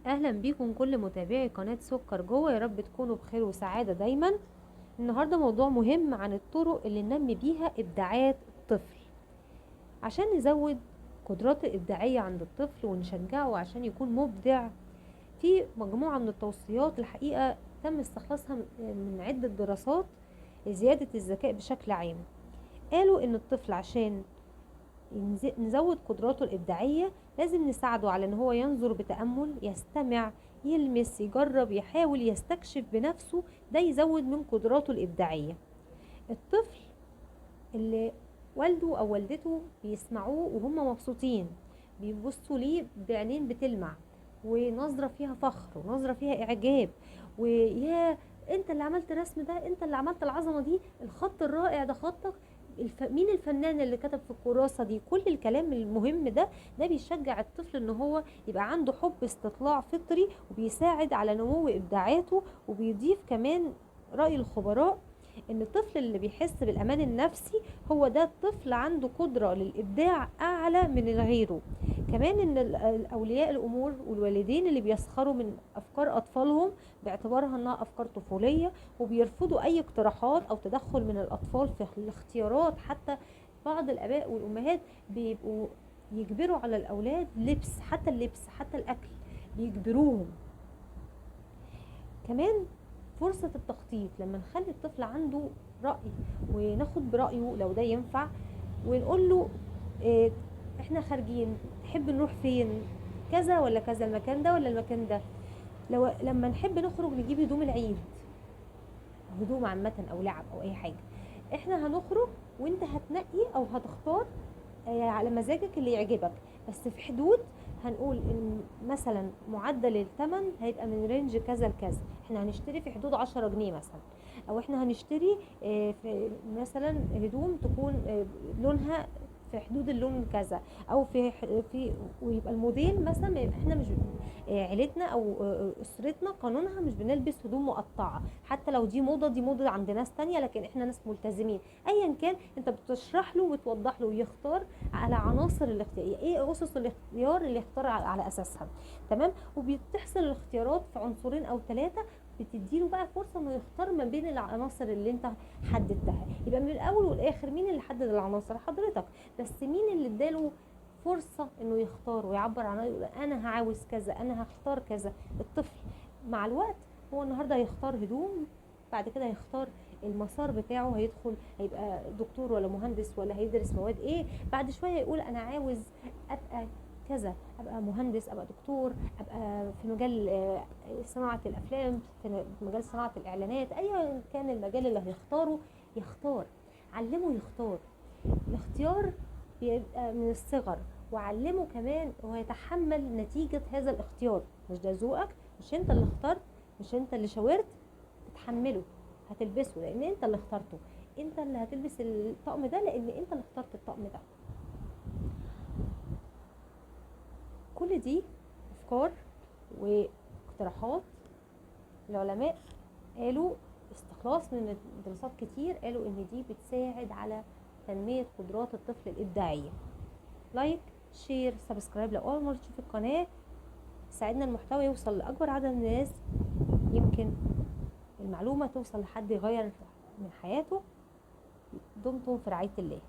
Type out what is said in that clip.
اهلا بيكم كل متابعي قناة سكر جوه، يا رب تكونوا بخير وسعادة دايما. النهاردة موضوع مهم عن الطرق اللي ننمي بيها ابداعات الطفل عشان نزود قدراته الابداعية عند الطفل ونشجعه عشان يكون مبدع. في مجموعة من التوصيات الحقيقة تم استخلاصها من عدة دراسات لزيادة الذكاء بشكل عام. قالوا ان الطفل عشان نزود قدراته الإبداعية لازم نساعده على ان هو ينظر بتأمل، يستمع، يلمس، يجرب، يحاول، يستكشف بنفسه. ده يزود من قدراته الإبداعية. الطفل اللي والده او والدته بيسمعوه وهم مبسوطين، بيبصوا ليه بعينين بتلمع ونظرة فيها فخر ونظرة فيها اعجاب، ويا انت اللي عملت الرسم ده، انت اللي عملت العظمة دي، الخط الرائع ده خطك، مين الفنان اللي كتب في الكراسة دي، كل الكلام المهم ده بيشجع الطفل ان هو يبقى عنده حب استطلاع فطري، وبيساعد على نمو ابداعاته. وبيضيف كمان رأي الخبراء ان الطفل اللي بيحس بالامان النفسي هو ده الطفل عنده قدرة للابداع اعلى من غيره. كمان ان اولياء الامور والوالدين اللي بيسخروا من افكار اطفالهم باعتبارها انها افكار طفولية، وبيرفضوا اي اقتراحات او تدخل من الاطفال في الاختيارات. حتى بعض الاباء والامهات بيبقوا يجبروا على الاولاد لبس، حتى اللبس، حتى الاكل بيجبروهم. كمان فرصة التخطيط، لما نخلي الطفل عنده رأي وناخد برأيه لو ده ينفع، ونقول له إيه، احنا خارجين تحب نروح فين، كذا ولا كذا، المكان ده ولا المكان ده. لما نحب نخرج نجيب هدوم العيد، هدوم عامة او لعب او اي حاجة، احنا هنخرج وانت هتنقي او هتختار على مزاجك اللي يعجبك، بس في حدود. هنقول ان مثلا معدل الثمن هيبقى من رينج كذا لكذا، احنا هنشتري في حدود 10 جنيه مثلا، او احنا هنشتري في مثلا هدوم تكون لونها في حدود اللون كذا، او في ويبقى الموديل مثلا ما يبقى احنا مش عيلتنا او اسرتنا قانونها مش بنلبس هدوم مقطعه، حتى لو دي موضه، دي موضه عند ناس تانية، لكن احنا ناس ملتزمين. ايا كان انت بتشرح له وتوضح له ويختار على عناصر الاختيار، ايه اسس الاختيار اللي يختار على اساسها. تمام. وبتحصل الاختيارات في عنصرين او ثلاثه، بتديله بقى فرصه انه يختار ما بين العناصر اللي انت حددتها. يبقى من الاول والاخر مين اللي حدد العناصر؟ حضرتك. بس مين اللي اداله فرصه انه يختار ويعبر عن رأيه، يقول انا عاوز كذا، انا هختار كذا. الطفل مع الوقت هو النهارده هيختار هدوم، بعد كده هيختار المسار بتاعه، هيدخل هيبقى دكتور ولا مهندس ولا هيدرس مواد ايه. بعد شويه يقول انا عاوز ابقى كذا، ابقى مهندس، ابقى دكتور، ابقى في مجال صناعه الافلام، في مجال صناعه الاعلانات، ايا كان المجال اللي هيختاره يختار. علمه يختار. الاختيار بيبقى من الصغر، وعلمه كمان هو يتحمل نتيجة هذا الاختيار. مش ده ذوقك، مش انت اللي اخترت، مش انت اللي شاورت، تتحمله، هتلبسه لان انت اللي اخترته، انت اللي هتلبس الطقم ده لان انت اللي اخترت الطقم ده. كل دي افكار واقتراحات العلماء قالوا، استخلاص من دراسات كتير قالوا ان دي بتساعد على تنمية قدرات الطفل الإبداعية. لايك، شير، سبسكرايب لو أول مرة تشوف القناة، ساعدنا المحتوى يوصل لأكبر عدد من الناس، يمكن المعلومة توصل لحد يغير من حياته. دمتم في رعاية الله.